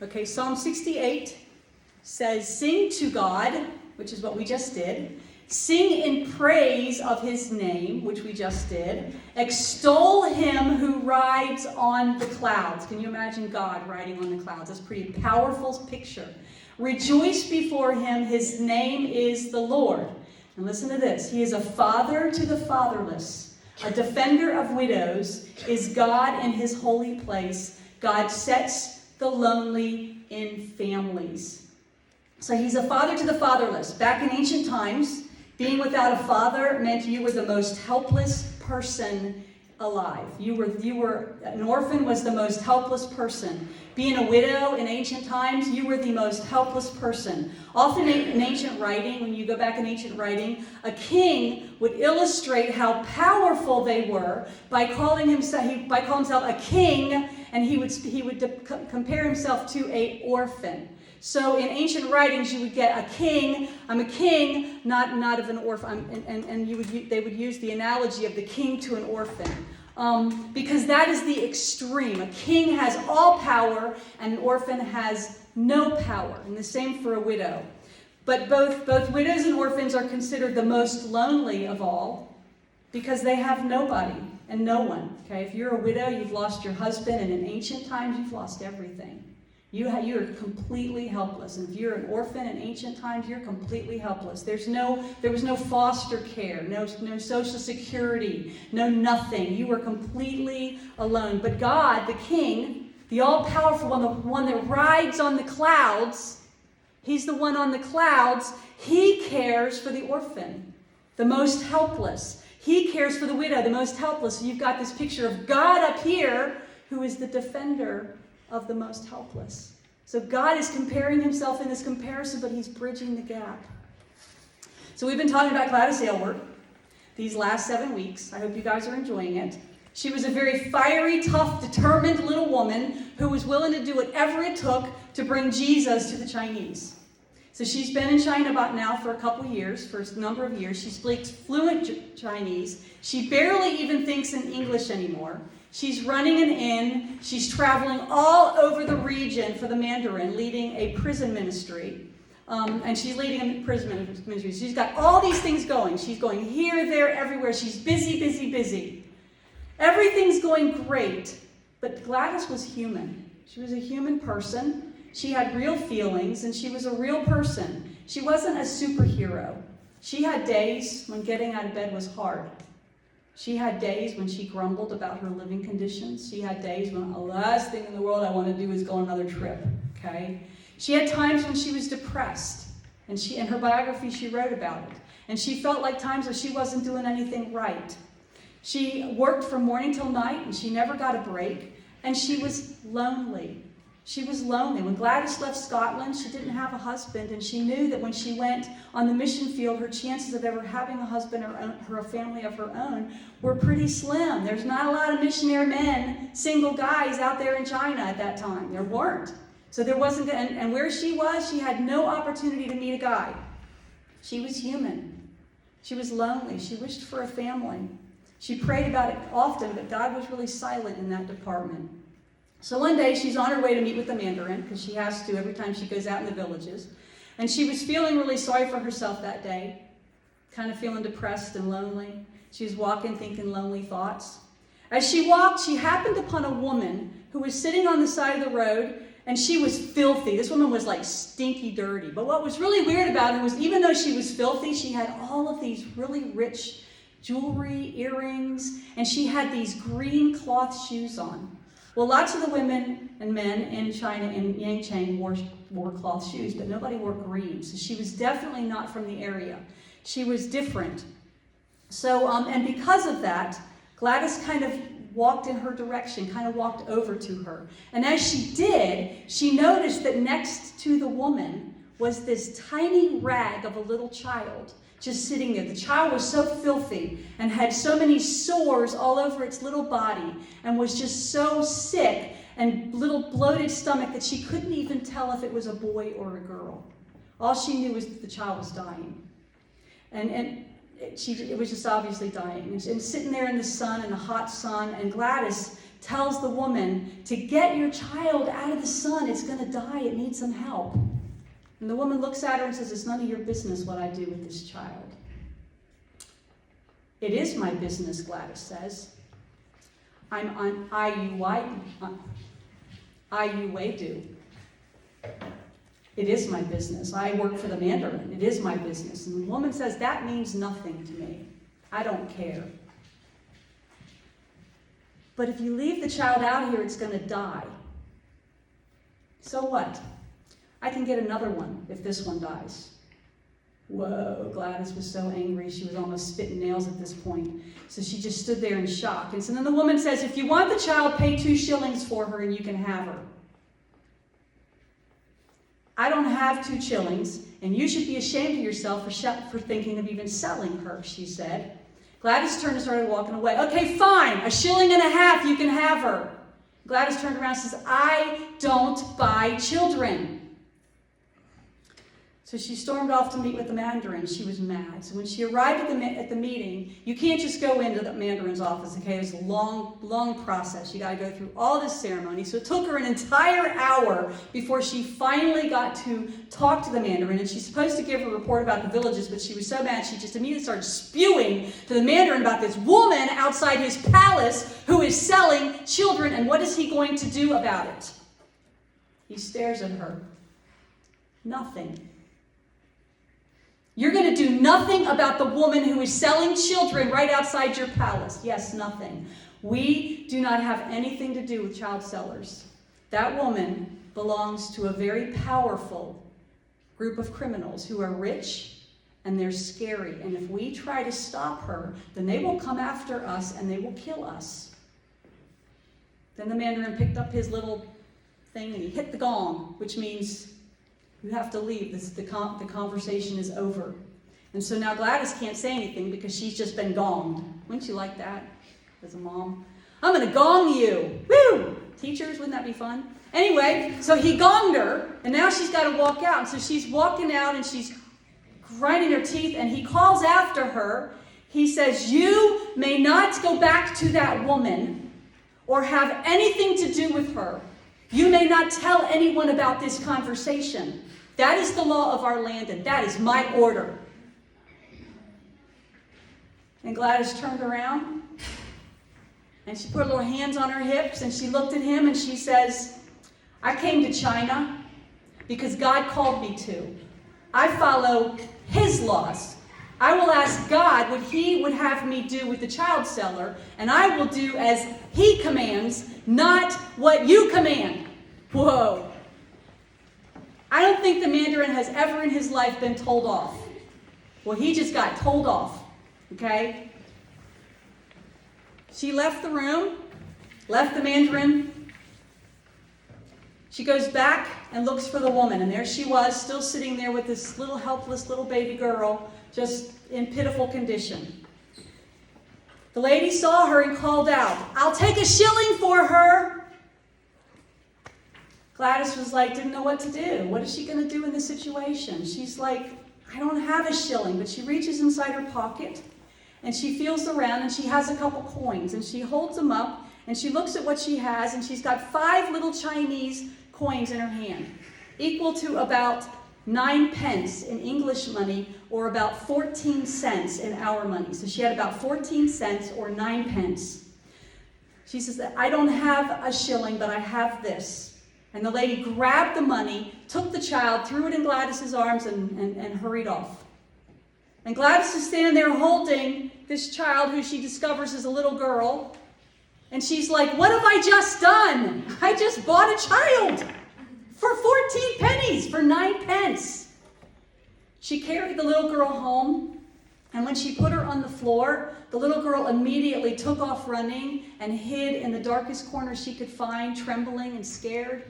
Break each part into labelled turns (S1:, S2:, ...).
S1: Okay, Psalm 68 says, sing to God, which is what we just did. Sing in praise of his name, which we just did. Extol him who rides on the clouds. Can you imagine God riding on the clouds? That's a pretty powerful picture. Rejoice before him. His name is the Lord. And listen to this. He is a father to the fatherless, a defender of widows, is God in his holy place. God sets the lonely in families. So he's a father to the fatherless. Back in ancient times, being without a father meant you were the most helpless person alive. An orphan was the most helpless person. Being a widow in ancient times, you were the most helpless person. Often in ancient writing, when you go back in ancient writing, a king would illustrate how powerful they were by calling himself a king, and he would compare himself to an orphan. So in ancient writings, you would get a king. I'm a king, not of an orphan, and they would use the analogy of the king to an orphan, because that is the extreme. A king has all power, and an orphan has no power, and the same for a widow. But both widows and orphans are considered the most lonely of all, because they have nobody and no one. Okay, if you're a widow, you've lost your husband, and in ancient times, you've lost everything. You're completely helpless. And if you're an orphan in ancient times, you're completely helpless. There was no foster care, no social security, no nothing. You were completely alone. But God, the King, the all-powerful one, the one that rides on the clouds, he's the one on the clouds. He cares for the orphan, the most helpless. He cares for the widow, the most helpless. So you've got this picture of God up here, who is the defender of the most helpless. So God is comparing himself in this comparison, but he's bridging the gap. So we've been talking about Gladys Aylward these last 7 weeks. I hope you guys are enjoying it. She was a very fiery, tough, determined little woman who was willing to do whatever it took to bring Jesus to the Chinese. So she's been in China now for a couple years, for a number of years. She speaks fluent Chinese. She barely even thinks in English anymore. She's running an inn. She's traveling all over the region for the Mandarin, leading a prison ministry. And she's leading a prison ministry. She's got all these things going. She's going here, there, everywhere. She's busy, busy, busy. Everything's going great. But Gladys was human. She was a human person. She had real feelings, and she was a real person. She wasn't a superhero. She had days when getting out of bed was hard. She had days when she grumbled about her living conditions. She had days when the last thing in the world I want to do is go on another trip, okay? She had times when she was depressed, and in her biography she wrote about it. And she felt like times that she wasn't doing anything right. She worked from morning till night, and she never got a break, and she was lonely. She was lonely. When Gladys left Scotland, she didn't have a husband, and she knew that when she went on the mission field, her chances of ever having a husband or a family of her own were pretty slim. There's not a lot of missionary men, single guys out there in China at that time. There weren't. So there wasn't, and where she was, she had no opportunity to meet a guy. She was human. She was lonely. She wished for a family. She prayed about it often, but God was really silent in that department. So one day she's on her way to meet with the Mandarin, because she has to every time she goes out in the villages. And she was feeling really sorry for herself that day, kind of feeling depressed and lonely. She was walking, thinking lonely thoughts. As she walked, she happened upon a woman who was sitting on the side of the road, and she was filthy. This woman was like stinky dirty. But what was really weird about her was even though she was filthy, she had all of these really rich jewelry, earrings, and she had these green cloth shoes on. Well, lots of the women and men in China, in Yangcheng, wore cloth shoes, but nobody wore green. So she was definitely not from the area. She was different. So, and because of that, Gladys kind of walked in her direction, kind of walked over to her. And as she did, she noticed that next to the woman was this tiny rag of a little child just sitting there. The child was so filthy and had so many sores all over its little body and was just so sick and little bloated stomach that she couldn't even tell if it was a boy or a girl. All she knew was that the child was dying. And it was just obviously dying. And sitting there in the sun, in the hot sun, and Gladys tells the woman to get your child out of the sun. It's going to die. It needs some help. And the woman looks at her and says, it's none of your business what I do with this child. It is my business, Gladys says. I'm on IUWADU. It is my business. I work for the Mandarin. It is my business. And the woman says, that means nothing to me. I don't care. But if you leave the child out here, it's going to die. So what? I can get another one if this one dies. Whoa, Gladys was so angry. She was almost spitting nails at this point. So she just stood there in shock. And so then the woman says, if you want the child, pay 2 shillings for her and you can have her. I don't have 2 shillings, and you should be ashamed of yourself for thinking of even selling her, she said. Gladys turned and started walking away. Okay, fine, 1.50 shillings, you can have her. Gladys turned around and says, I don't buy children. So she stormed off to meet with the Mandarin. She was mad. So when she arrived at the meeting, you can't just go into the Mandarin's office, okay? It's a long process. You got to go through all this ceremony. So it took her an entire hour before she finally got to talk to the Mandarin. And she's supposed to give a report about the villages, but she was so mad she just immediately started spewing to the Mandarin about this woman outside his palace who is selling children, and what is he going to do about it? He stares at her. Nothing. You're going to do nothing about the woman who is selling children right outside your palace. Yes, nothing. We do not have anything to do with child sellers. That woman belongs to a very powerful group of criminals who are rich and they're scary. And if we try to stop her, then they will come after us and they will kill us. Then the Mandarin picked up his little thing and he hit the gong, which means you have to leave. The conversation is over. And so now Gladys can't say anything because she's just been gonged. Wouldn't you like that as a mom? I'm going to gong you. Woo! Teachers, wouldn't that be fun? Anyway, so he gonged her, and now she's got to walk out. And so she's walking out, and she's grinding her teeth, and he calls after her. He says, you may not go back to that woman or have anything to do with her. You may not tell anyone about this conversation. That is the law of our land, and that is my order. And Gladys turned around, and she put her little hands on her hips, and she looked at him, and she says, I came to China because God called me to. I follow His laws. I will ask God what He would have me do with the child seller, and I will do as He commands, not what you command. Whoa. I don't think the Mandarin has ever in his life been told off. Well, he just got told off, okay? She left the room, left the Mandarin. She goes back and looks for the woman, and there she was, still sitting there with this little helpless little baby girl, just in pitiful condition. The lady saw her and called out, I'll take 1 shilling for her. Gladys was like, didn't know what to do. What is she going to do in this situation? She's like, I don't have 1 shilling, but she reaches inside her pocket and she feels around and she has a couple coins and she holds them up and she looks at what she has and she's got 5 little Chinese coins in her hand, equal to about 9 pence in English money or about 14 cents in our money. So she had about 14 cents or 9 pence. She says, I don't have 1 shilling, but I have this. And the lady grabbed the money, took the child, threw it in Gladys's arms, and hurried off. And Gladys is standing there holding this child who she discovers is a little girl. And she's like, what have I just done? I just bought a child for 14 pennies, for 9 pence. She carried the little girl home, and when she put her on the floor, the little girl immediately took off running and hid in the darkest corner she could find, trembling and scared.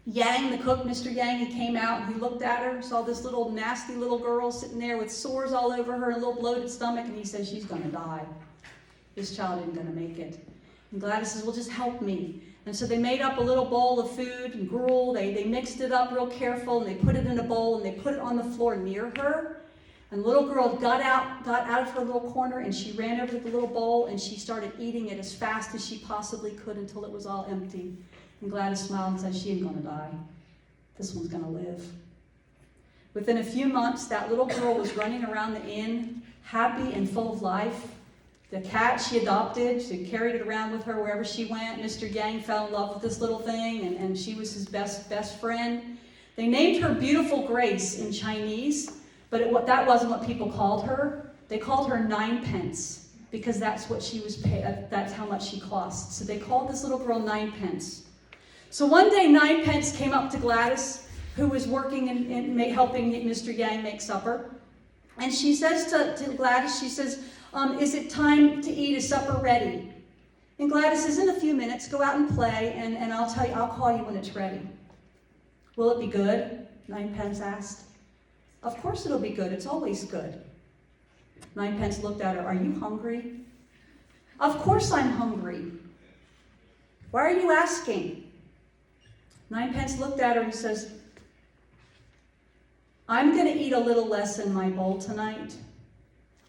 S1: Yang, the cook, Mr. Yang, he came out and he looked at her, saw this little nasty little girl sitting there with sores all over her and a little bloated stomach, and he said, she's going to die. This child isn't going to make it. And Gladys says, well, just help me. And so they made up a little bowl of food and gruel. They mixed it up real careful, and they put it in a bowl, and they put it on the floor near her. And the little girl got out of her little corner, and she ran over to the little bowl, and she started eating it as fast as she possibly could until it was all empty. And Gladys smiled and said, she ain't going to die. This one's going to live. Within a few months, that little girl was running around the inn, happy and full of life. The cat she adopted, she carried it around with her wherever she went. Mr. Yang fell in love with this little thing, and she was his best friend. They named her Beautiful Grace in Chinese, but that wasn't what people called her. They called her 9pence, because that's what she was paid. That's how much she cost. So they called this little girl 9pence. So one day 9pence came up to Gladys, who was working and helping Mr. Yang make supper. And she says to Gladys, she says, is it time to eat? Is supper ready? And Gladys says, in a few minutes, go out and play, and I'll call you when it's ready. Will it be good? 9pence asked. Of course it'll be good. It's always good. 9pence looked at her. Are you hungry? Of course I'm hungry. Why are you asking? 9pence looked at her and says, I'm going to eat a little less in my bowl tonight.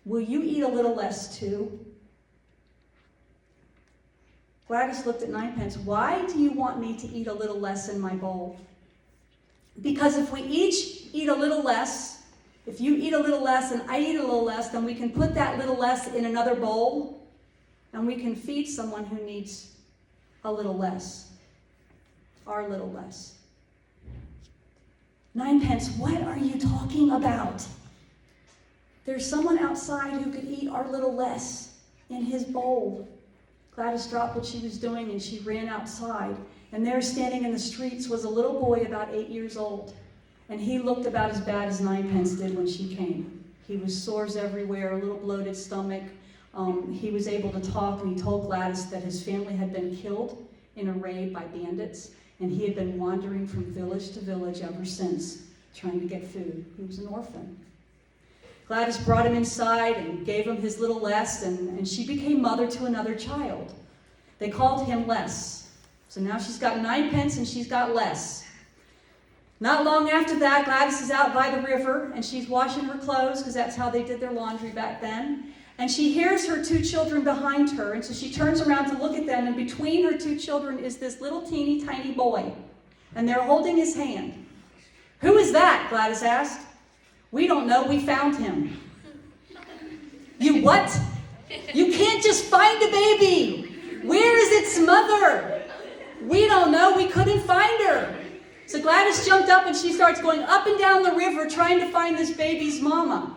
S1: Will you eat a little less too? Gladys looked at 9pence. Why do you want me to eat a little less in my bowl? Because if we each eat a little less, if you eat a little less and I eat a little less, then we can put that little less in another bowl and we can feed someone who needs a little less, our little less. 9pence, what are you talking about? There's someone outside who could eat our little less in his bowl. Gladys dropped what she was doing and she ran outside. And there standing in the streets was a little boy about 8 years old. And he looked about as bad as 9pence did when she came. He was sores everywhere, a little bloated stomach. He was able to talk, and he told Gladys that his family had been killed in a raid by bandits. And he had been wandering from village to village ever since, trying to get food. He was an orphan. Gladys brought him inside and gave him his little Les, and she became mother to another child. They called him Les. So now she's got 9pence and she's got Les. Not long after that, Gladys is out by the river and she's washing her clothes, because that's how they did their laundry back then. And she hears her 2 children behind her, and so she turns around to look at them, and between her 2 children is this little teeny tiny boy, and they're holding his hand. Who is that? Gladys asked. We don't know. We found him. You what? You can't just find a baby. Where is its mother? We don't know. We couldn't find her. So Gladys jumped up and she starts going up and down the river trying to find this baby's mama.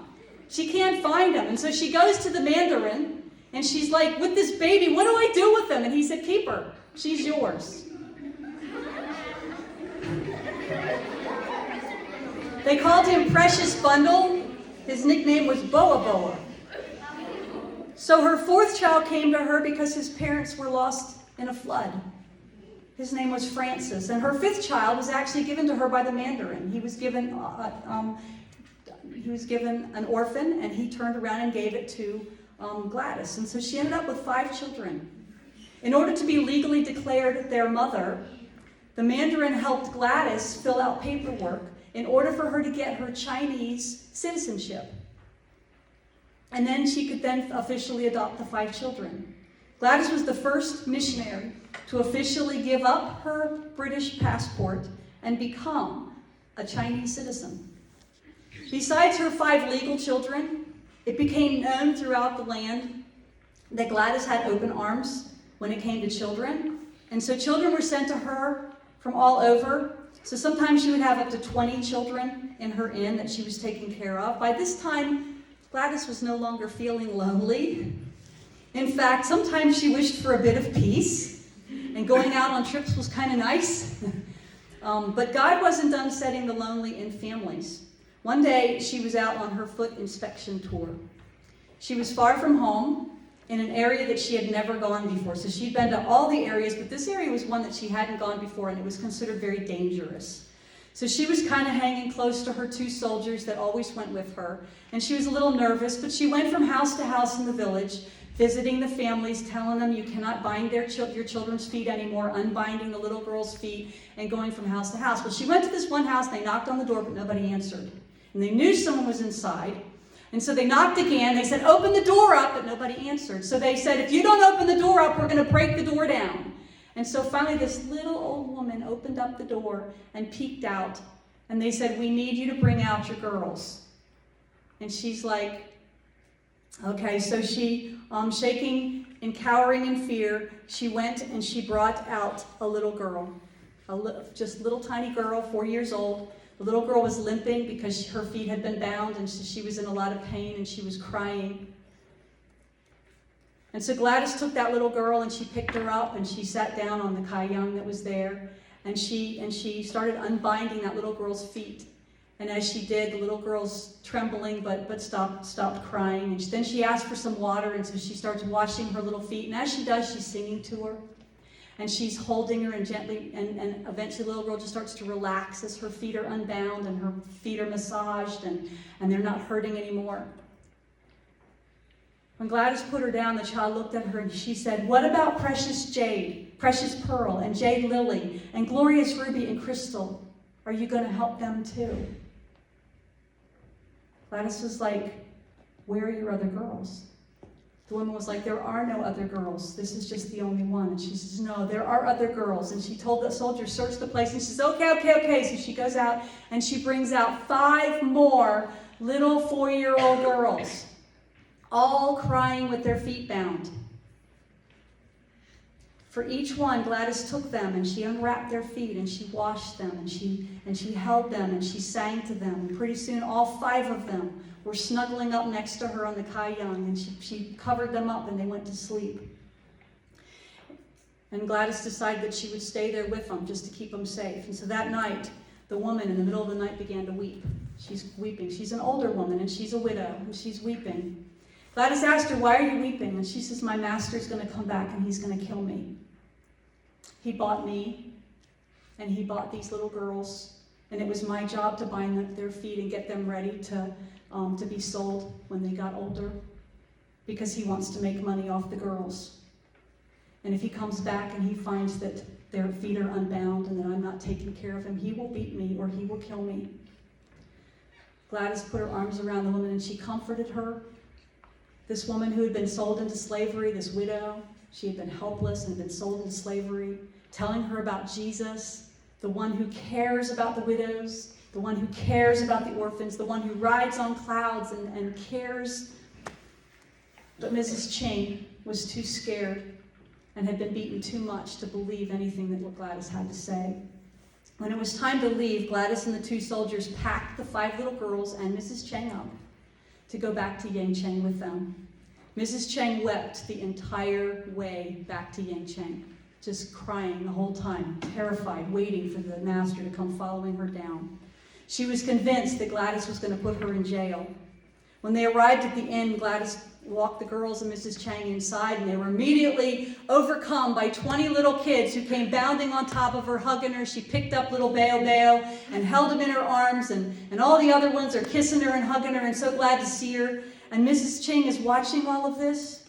S1: She can't find him. And so she goes to the Mandarin and she's like, with this baby, what do I do with him? And he said, keep her. She's yours. They called him Precious Bundle. His nickname was Boa Boa. So her 4th child came to her because his parents were lost in a flood. His name was Francis. And her 5th child was actually given to her by the Mandarin. He was given an orphan, and he turned around and gave it to Gladys. And so she ended up with 5 children. In order to be legally declared their mother, the Mandarin helped Gladys fill out paperwork in order for her to get her Chinese citizenship. And then she could then officially adopt the 5 children. Gladys was the first missionary to officially give up her British passport and become a Chinese citizen. Besides her 5 legal children, it became known throughout the land that Gladys had open arms when it came to children. And so children were sent to her from all over. So sometimes she would have up to 20 children in her inn that she was taking care of. By this time, Gladys was no longer feeling lonely. In fact, sometimes she wished for a bit of peace, and going out on trips was kind of nice. But God wasn't done setting the lonely in families. One day, she was out on her foot inspection tour. She was far from home in an area that she had never gone before. So she'd been to all the areas, but this area was one that she hadn't gone before, and it was considered very dangerous. So she was kind of hanging close to her 2 soldiers that always went with her, and she was a little nervous, but she went from house to house in the village, visiting the families, telling them you cannot bind your children's feet anymore, unbinding the little girl's feet, and going from house to house. Well, she went to this one house, they knocked on the door, but nobody answered. And they knew someone was inside. And so they knocked again. They said, open the door up, but nobody answered. So they said, if you don't open the door up, we're going to break the door down. And so finally this little old woman opened up the door and peeked out. And they said, we need you to bring out your girls. And she's like, okay. So she, shaking and cowering in fear, she went and she brought out a little girl. Just little tiny girl, 4 years old. The little girl was limping because her feet had been bound, and so she was in a lot of pain, and she was crying. And so Gladys took that little girl, and she picked her up, and she sat down on the kayang that was there, and she started unbinding that little girl's feet. And as she did, the little girl's trembling, but stopped crying. And then she asked for some water, and so she starts washing her little feet. And as she does, she's singing to her. And she's holding her and gently, and eventually the little girl just starts to relax as her feet are unbound and her feet are massaged and they're not hurting anymore. When Gladys put her down, the child looked at her and she said, what about precious jade, precious pearl, and jade lily, and glorious ruby and crystal? Are you going to help them too? Gladys was like, where are your other girls? The woman was like, there are no other girls. This is just the only one. And she says, no, there are other girls. And she told the soldier, search the place. And she says, okay. So she goes out and she brings out 5 more little 4-year-old girls, all crying with their feet bound. For each one, Gladys took them and she unwrapped their feet and she washed them and she held them and she sang to them. And pretty soon, all 5 of them were snuggling up next to her on the kayang, and she covered them up and they went to sleep. And Gladys decided that she would stay there with them just to keep them safe. And so that night, the woman in the middle of the night began to weep. She's weeping. She's an older woman and she's a widow and she's weeping. Gladys asked her, why are you weeping? And she says, my master's going to come back and he's going to kill me. He bought me and he bought these little girls, and it was my job to bind their feet and get them ready to be sold when they got older, because he wants to make money off the girls. And if he comes back and he finds that their feet are unbound and that I'm not taking care of him, he will beat me or he will kill me. Gladys put her arms around the woman and she comforted her. This woman who had been sold into slavery, this widow, she had been helpless and been sold into slavery, telling her about Jesus, the one who cares about the widows, the one who cares about the orphans, the one who rides on clouds and cares. But Mrs. Ching was too scared and had been beaten too much to believe anything that Gladys had to say. When it was time to leave, Gladys and the 2 soldiers packed the 5 little girls and Mrs. Ching up to go back to Yangcheng with them. Mrs. Cheng wept the entire way back to Yangcheng, just crying the whole time, terrified, waiting for the master to come following her down. She was convinced that Gladys was going to put her in jail. When they arrived at the inn, Gladys walked the girls and Mrs. Chang inside, and they were immediately overcome by 20 little kids who came bounding on top of her, hugging her. She picked up little Bao and held him in her arms, and all the other ones are kissing her and hugging her and so glad to see her. And Mrs. Ching is watching all of this.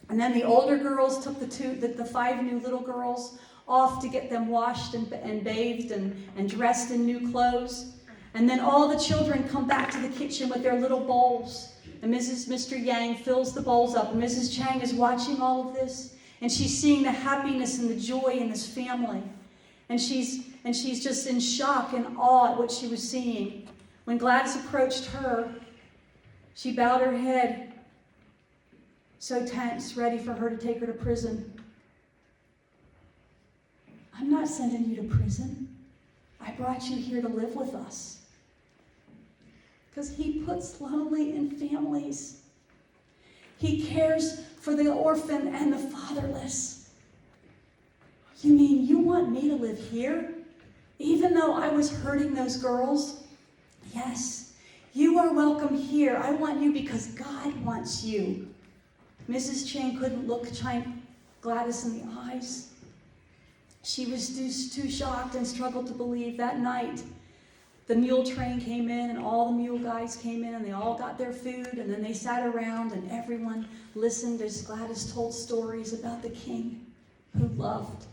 S1: And then the older girls took the 5 new little girls off to get them washed and bathed and dressed in new clothes. And then all the children come back to the kitchen with their little bowls. And Mr. Yang fills the bowls up. And Mrs. Chang is watching all of this. And she's seeing the happiness and the joy in this family. And she's just in shock and awe at what she was seeing. When Gladys approached her, she bowed her head, so tense, ready for her to take her to prison. I'm not sending you to prison. I brought you here to live with us. Because he puts lonely in families. He cares for the orphan and the fatherless. You mean you want me to live here, even though I was hurting those girls? Yes, you are welcome here. I want you because God wants you. Mrs. Chang couldn't look Gladys in the eyes. She was too shocked and struggled to believe. That night, the mule train came in and all the mule guys came in and they all got their food, and then they sat around and everyone listened as Gladys told stories about the king who loved,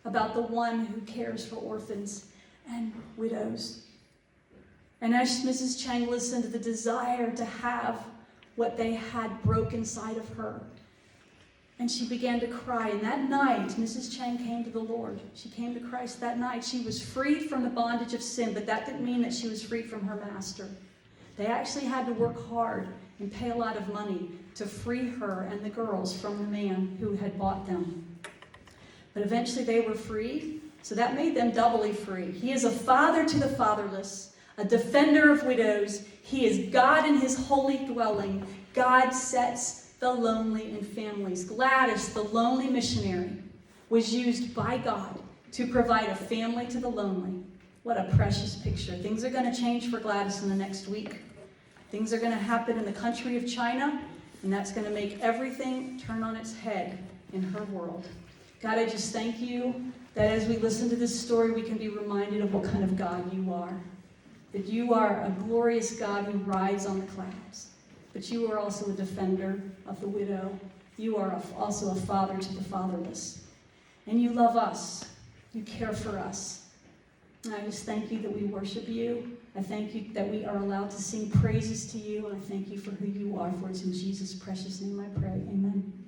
S1: about the one who cares for orphans and widows. And as Mrs. Chang listened to the desire to have what they had broke inside of her, and she began to cry. And that night, Mrs. Chang came to the Lord. She came to Christ that night. She was freed from the bondage of sin, but that didn't mean that she was free from her master. They actually had to work hard and pay a lot of money to free her and the girls from the man who had bought them. But eventually they were free, so that made them doubly free. He is a father to the fatherless, a defender of widows. He is God in his holy dwelling. God sets the lonely in families. Gladys, the lonely missionary, was used by God to provide a family to the lonely. What a precious picture. Things are going to change for Gladys in the next week. Things are going to happen in the country of China, and that's going to make everything turn on its head in her world. God, I just thank you that as we listen to this story, we can be reminded of what kind of God you are. That you are a glorious God who rides on the clouds. But you are also a defender of the widow. You are also a father to the fatherless. And you love us. You care for us. And I just thank you that we worship you. I thank you that we are allowed to sing praises to you. And I thank you for who you are. For it's in Jesus' precious name I pray. Amen.